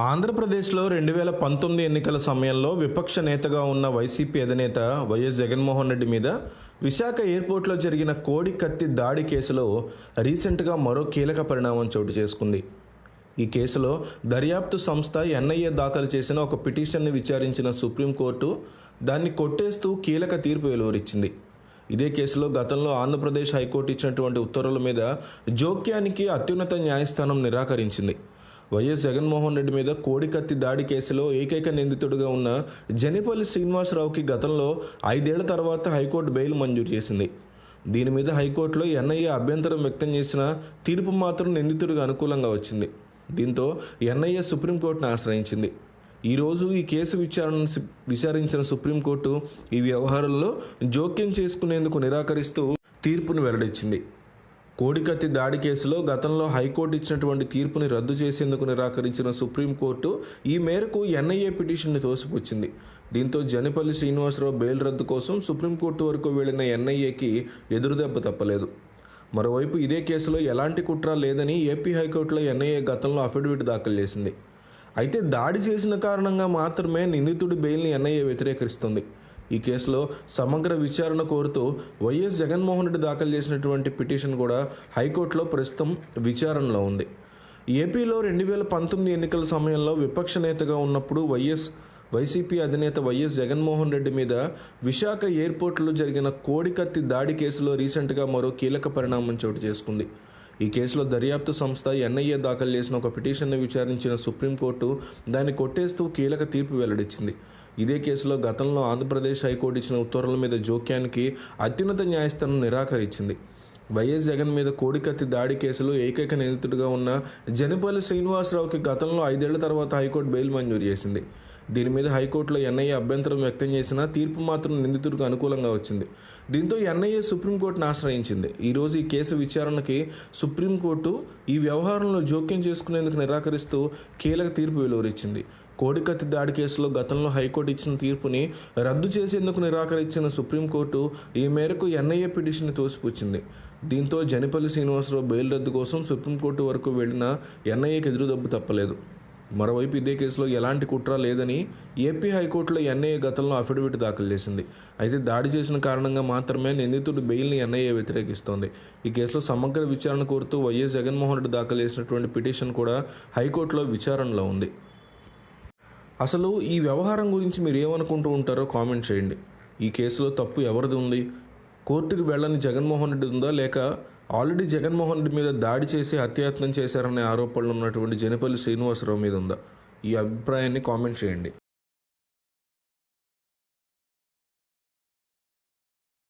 ఆంధ్రప్రదేశ్లో 2019 ఎన్నికల సమయంలో విపక్ష నేతగా ఉన్న వైసీపీ అధినేత వైఎస్ జగన్మోహన్ రెడ్డి మీద విశాఖ ఎయిర్పోర్ట్లో జరిగిన కోడి కత్తి దాడి కేసులో రీసెంట్గా మరో కీలక పరిణామం చోటు చేసుకుంది. ఈ కేసులో దర్యాప్తు సంస్థ ఎన్ఐఏ దాఖలు చేసిన ఒక పిటిషన్ని విచారించిన సుప్రీంకోర్టు దాన్ని కొట్టేస్తూ కీలక తీర్పు వెలువరించింది. ఇదే కేసులో గతంలో ఆంధ్రప్రదేశ్ హైకోర్టు ఇచ్చినటువంటి ఉత్తర్వుల మీద జోక్యానికి అత్యున్నత న్యాయస్థానం నిరాకరించింది. వైఎస్ జగన్మోహన్ రెడ్డి మీద కోడి కత్తి దాడి కేసులో ఏకైక నిందితుడిగా ఉన్న జనిపల్లి శ్రీనివాసరావుకి గతంలో 5 ఏళ్ల తర్వాత హైకోర్టు బెయిల్ మంజూరు చేసింది. దీని మీద హైకోర్టులో ఎన్ఐఏ అభ్యంతరం వ్యక్తం చేసిన తీర్పు మాత్రం నిందితుడికి అనుకూలంగా వచ్చింది. దీంతో ఎన్ఐఏ సుప్రీంకోర్టును ఆశ్రయించింది. ఈరోజు ఈ కేసు విచారించిన సుప్రీంకోర్టు ఈ వ్యవహారంలో జోక్యం చేసుకునేందుకు నిరాకరిస్తూ తీర్పును వెల్లడించింది. కోడికత్తి దాడి కేసులో గతంలో హైకోర్టు ఇచ్చినటువంటి తీర్పుని రద్దు చేసేందుకు నిరాకరించిన సుప్రీంకోర్టు ఈ మేరకు ఎన్ఐఏ పిటిషన్ని తోసిపుచ్చింది. దీంతో జనిపల్లి శ్రీనివాసరావు బెయిల్ రద్దు కోసం సుప్రీంకోర్టు వరకు వెళ్లిన ఎన్ఐఏకి ఎదురుదెబ్బ తప్పలేదు. మరోవైపు ఇదే కేసులో ఎలాంటి కుట్ర లేదని ఏపీ హైకోర్టులో ఎన్ఐఏ గతంలో అఫిడవిట్ దాఖలు చేసింది. అయితే దాడి చేసిన కారణంగా మాత్రమే నిందితుడి బెయిల్ని ఎన్ఐఏ వ్యతిరేకిస్తుంది. ఈ కేసులో సమగ్ర విచారణ కోరుతూ వైఎస్ జగన్మోహన్ రెడ్డి దాఖలు చేసినటువంటి పిటిషన్ కూడా హైకోర్టులో ప్రస్తుతం విచారణలో ఉంది. ఏపీలో 2019 ఎన్నికల సమయంలో విపక్ష నేతగా ఉన్నప్పుడు వైసీపీ అధినేత వైఎస్ జగన్మోహన్ రెడ్డి మీద విశాఖ ఎయిర్పోర్ట్లో జరిగిన కోడికత్తి దాడి కేసులో రీసెంట్గా మరో కీలక పరిణామం చోటు చేసుకుంది. ఈ కేసులో దర్యాప్తు సంస్థ ఎన్ఐఏ దాఖలు చేసిన ఒక పిటిషన్ను విచారించిన సుప్రీంకోర్టు దాన్ని కొట్టేస్తూ కీలక తీర్పు వెల్లడించింది. ఇదే కేసులో గతంలో ఆంధ్రప్రదేశ్ హైకోర్టు ఇచ్చిన ఉత్తర్వుల మీద జోక్యానికి అత్యున్నత న్యాయస్థానం నిరాకరించింది. వైఎస్ జగన్ మీద కోడికత్తి దాడి కేసులో ఏకైక నిందితుడిగా ఉన్న జనిపల్లి శ్రీనివాసరావుకి గతంలో 5 ఏళ్ల తర్వాత హైకోర్టు బెయిల్ మంజూరు చేసింది. దీని మీద హైకోర్టులో ఎన్ఐఏ అభ్యంతరం వ్యక్తం చేసిన తీర్పు మాత్రం నిందితుడికి అనుకూలంగా వచ్చింది. దీంతో ఎన్ఐఏ సుప్రీంకోర్టును ఆశ్రయించింది. ఈరోజు ఈ కేసు విచారణకి సుప్రీంకోర్టు ఈ వ్యవహారంలో జోక్యం చేసుకునేందుకు నిరాకరిస్తూ కీలక తీర్పు వెలువరించింది. కోడికత్తి దాడి కేసులో గతంలో హైకోర్టు ఇచ్చిన తీర్పుని రద్దు చేసేందుకు నిరాకరించిన సుప్రీంకోర్టు ఈ మేరకు ఎన్ఐఏ పిటిషన్ని తోసిపుచ్చింది. దీంతో జనిపల్లి శ్రీనివాసరావు బెయిల్ రద్దు కోసం సుప్రీంకోర్టు వరకు వెళ్లిన ఎన్ఐఏకి ఎదురుదెబ్బ తప్పలేదు. మరోవైపు ఇదే కేసులో ఎలాంటి కుట్ర లేదని ఏపీ హైకోర్టులో ఎన్ఐఏ గతంలో అఫిడవిట్ దాఖలు చేసింది. అయితే దాడి చేసిన కారణంగా మాత్రమే నిందితుడి బెయిల్ని ఎన్ఐఏ వ్యతిరేకిస్తోంది. ఈ కేసులో సమగ్ర విచారణ కోరుతూ వైఎస్ జగన్మోహన్ రెడ్డి దాఖలు చేసినటువంటి పిటిషన్ కూడా హైకోర్టులో విచారణలో ఉంది. అసలు ఈ వ్యవహారం గురించి మీరు ఏమనుకుంటూ ఉంటారో కామెంట్ చేయండి. ఈ కేసులో తప్పు ఎవరిది ఉంది? కోర్టుకు వెళ్ళని జగన్మోహన్ రెడ్డి ఉందా, లేక ఆల్రెడీ జగన్మోహన్ రెడ్డి మీద దాడి చేసి హత్యాయత్నం చేశారనే ఆరోపణలు ఉన్నటువంటి జనిపల్లి శ్రీనివాసరావు మీద ఉందా? ఈ అభిప్రాయాన్ని కామెంట్ చేయండి.